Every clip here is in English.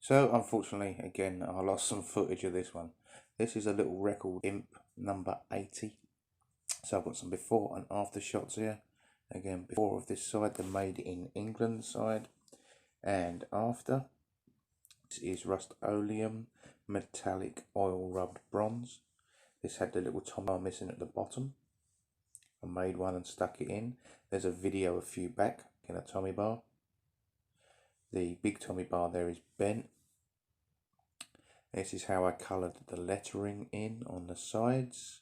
So unfortunately, again, I lost some footage of this one. This is a little record imp number 80. So I've got some before and after shots here. Again, before of this side, the made in England side, and after. This is rustoleum metallic oil rubbed bronze. This had the little tommy bar missing at the bottom. I made one and stuck it in. There's a video a few back in a tommy bar. The big tommy bar there is bent. This is how I coloured the lettering in on the sides.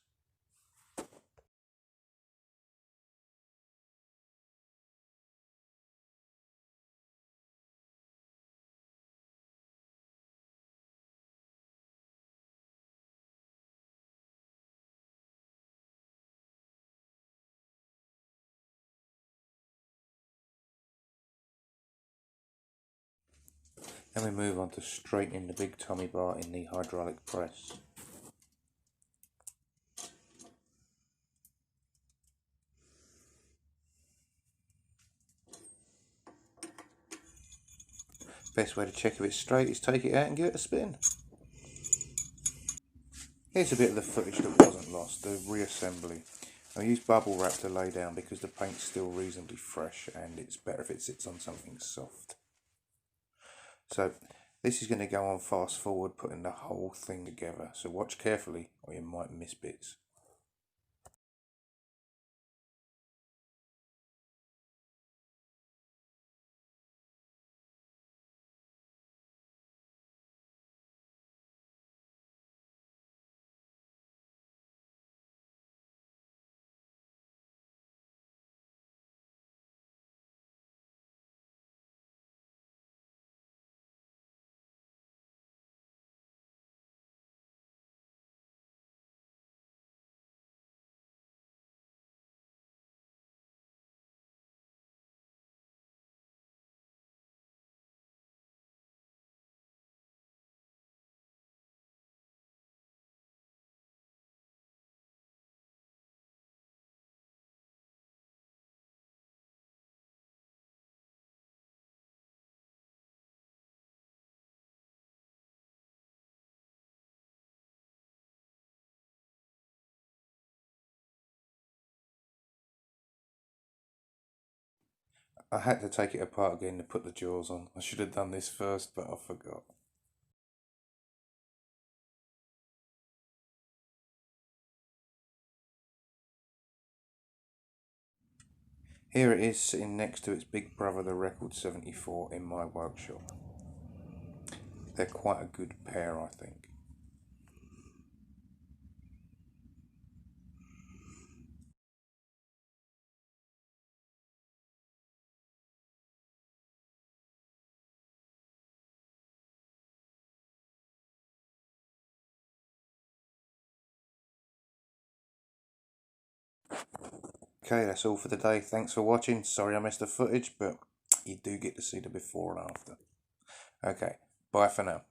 Then we move on to straightening the big tommy bar in the hydraulic press. Best way to check if it's straight is take it out and give it a spin. Here's a bit of the footage that wasn't lost, the reassembly. I used bubble wrap to lay down because the paint's still reasonably fresh and it's better if it sits on something soft. So this is going to go on fast forward, putting the whole thing together, so watch carefully or you might miss bits. I had to take it apart again to put the jaws on. I should have done this first, but I forgot. Here it is sitting next to its big brother, the Record 74, in my workshop. They're quite a good pair, I think. Okay, that's all for today. Thanks for watching. Sorry I missed the footage, but you do get to see the before and after. Okay, bye for now.